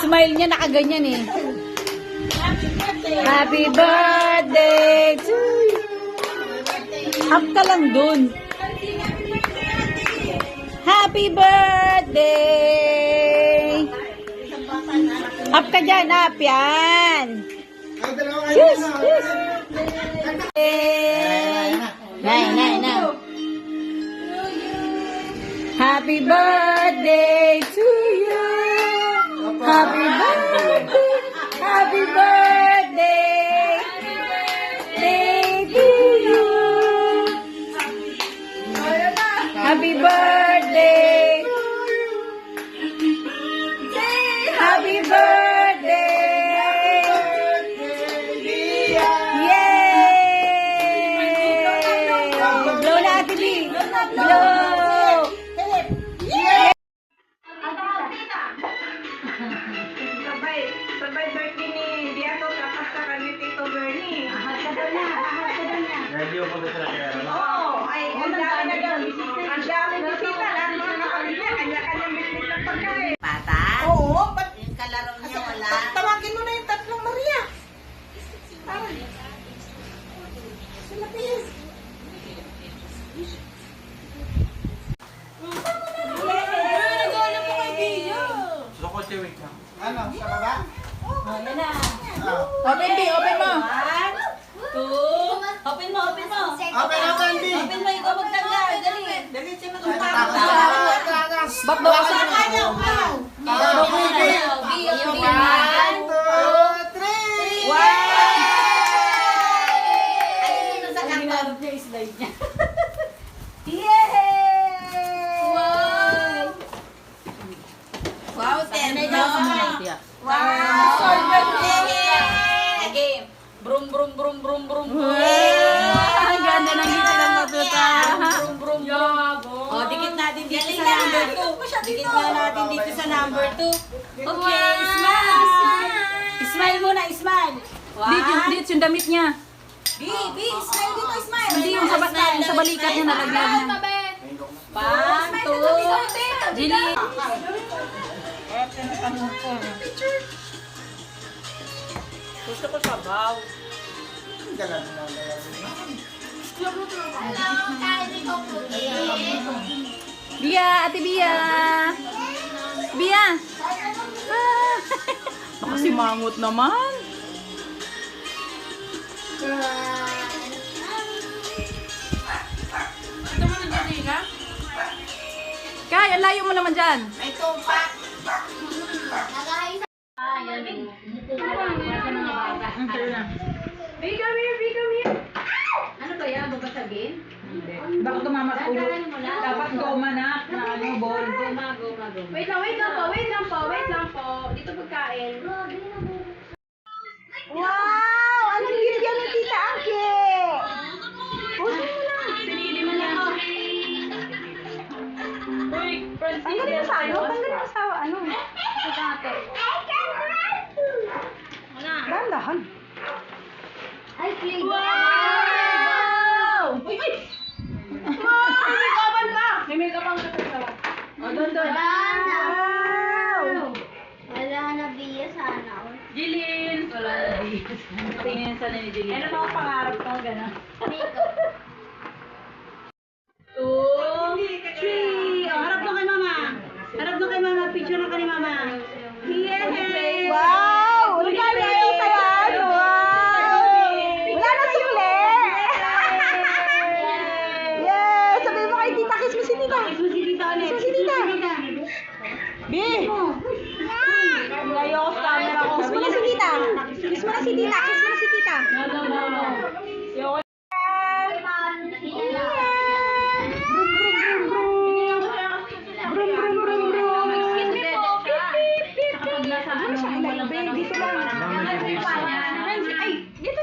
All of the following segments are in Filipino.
Smile niya nakaganyan eh. Happy birthday to you. Up ka lang dun. Happy birthday. Up ka dyan, up yan. Yes, yes. Nay. Happy birthday to you. Happy birthday, happy birthday, day to you. Happy birthday, happy birthday. Yay! Blow na Ate B. Blow. Sabay birthday ni Diato tapos sa kanya Tito Bernie. Ahad ka daw niya. Ready ako pag sa kaya. Oo, ay ang dami na daw. Ang dami bisita. Lahat mga kapamilya, kanya-kanyang bisita ng pagkain. Bata? Oo, ba't Yung kalaro niya wala. tawagin mo na yung tatlong Maria? Sila please. Sukot si Wik lang. Ano, sa baba? Yan na. Ah. Open B, open mo. 1, 2, open mo. Open, B! Open mo, ikaw magtanggal. Dali. Dali siya Tapos magtanggal. Ba't daw kasi? Tapos Yung 1, 2, 3! Ayun yun sa kanto. slide niya. Wow, 10. Wow! Again. Brum, brum, brum, brum, brum. Ang ganda ng ngiti ng matuta. Brum, brum, brum. O, dikit natin dito sa number 2. Dikit na natin dito sa number 2. Okay, smile. Smile muna, smile. Dito yung damit niya. B, smile dito, smile. Hindi yung sa balikat niya nalagyan niya. One, two, Jilly. Gusto ko sabaw. Bia, Ate Bia. Bia. Ah. Baka si Mangot naman. Kaya, layo mo naman dyan. May tumpak. Ano ba yan? Babasagin? Baka tumama sa ulo. Dapat goma na ano, ball. Goma. Wait lang po. Dito pagkain. Wow! Anong gift yan ni Tita Angke? Pusin mo na. Pinili mo na. Tanggalin mo sa ano? Tanggalin mo sa ano? Sa dati. Dahan-dahan. Wow! Uy! May make-upan pa! May make-upan ka sa sawa. O, doon. Wow! Wala na biya sana. Jilin! Wala na si tita. Kiss mo na si tita. No. Kapag nasa ano, walang ganun. Dito lang. Ay, dito.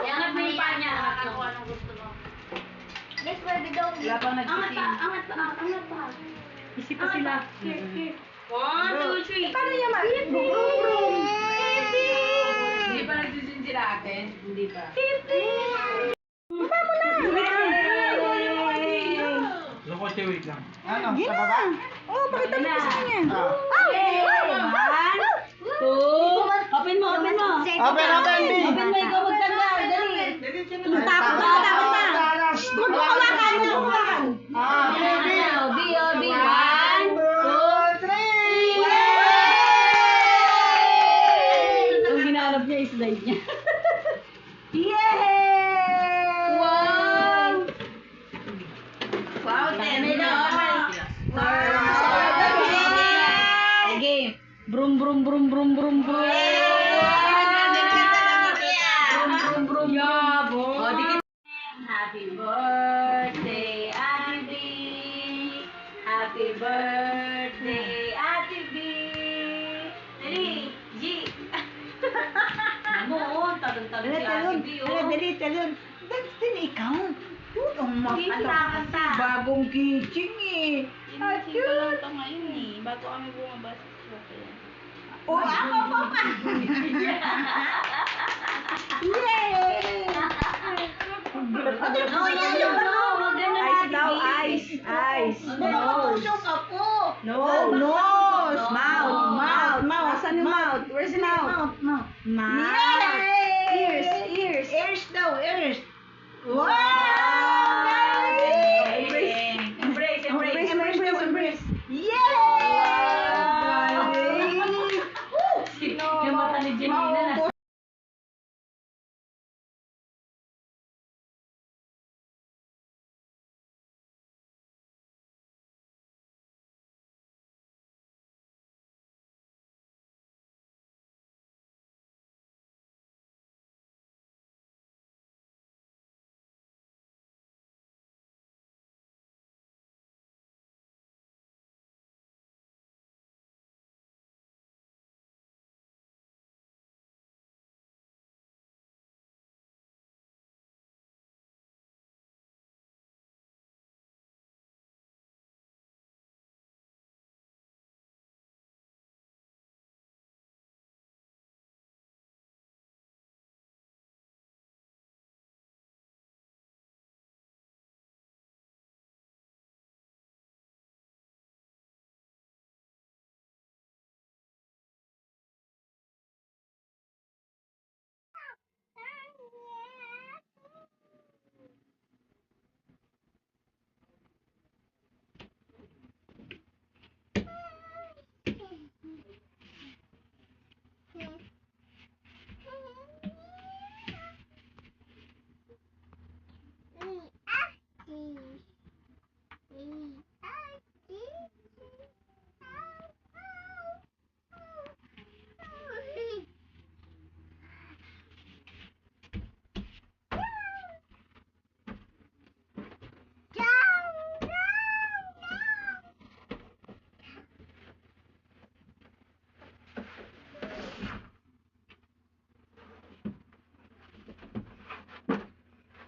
Angat mo yung paa niya. Kung anong gusto mo. Wala pang nagsisim. Angat pa. Isip pa sila. 1, 2, 3. Paano niya maliit? Brum. Hindi pa nagsisim sila atin? Hindi pa. Sa kotse, wait lang. Ano? Sa baba? Oh, pakita mo sa kanya. Ah. 1, 2. Open mo. Open, B. Open mo, ikaw magtanggal. Dali. Takot na. Huwag mo hawakan. Ah, baby. B. 1, 2. Ang ginanap niya is slide niya. Wow! Sige. Brum. Yabo. Oh, dikit. Happy birthday, Ate B. Happy birthday, Ate B. Dali, G. Ano, talon-talon si Ate B. Talon. That's din ikaw. Ang Kanta. bagong kitchen eh. Bago kami bumabas sa shopping. Oh, ako pa. Yay! No, yan yung wag ganun, Ice Ate daw, B. ice. Nose. Ako. Nose. Mouth. Asan yung mouth? Where's the mouth? Mouth. Ears daw, ears. Wow! Embrace. Yay! Yung mata ni Janina na.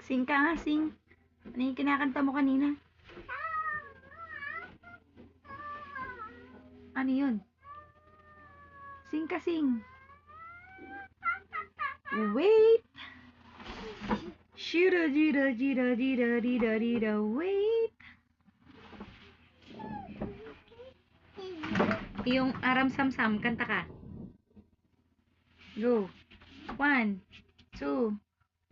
Sing ka nga, sing. Ano yung kinakanta mo kanina? Ano yun? Sing ka, sing. Wait. Shira, jira, jira, jira, jira, jira, wait. Yung aram sam-sam, kanta ka. Go. 1, 2,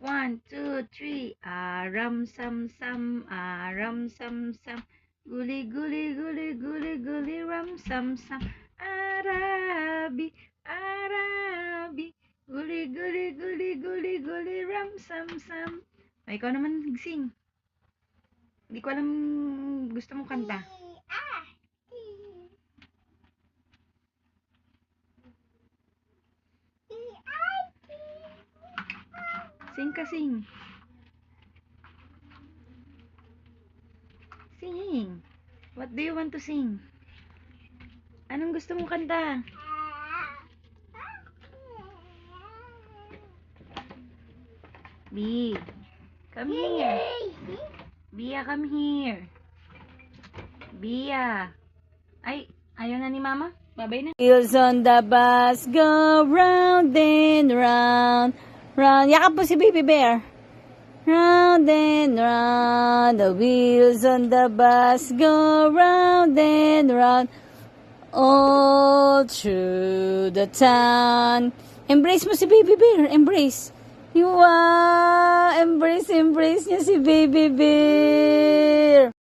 1, 2, 3. Aram sam-sam, guli guli guli guli guli ram sam-sam. Arabi, Arabi, guli guli guli guli guli ram sam-sam. Ay, ikaw naman nagsing. Hindi ko alam gusto mong kanta. Sing ka, sing. Sing. What do you want to sing? Anong gusto mong kanta? B. Come here. Bia, come here. Bia. Ay, ayaw na ni Mama? Babay na. Wheels on the bus go round and round. Round. Yakap po si Baby Bear. Round and round. The wheels on the bus go round and round. All through the town. Embrace mo si Baby Bear. Embrace. Embrace niya si Baby Bear.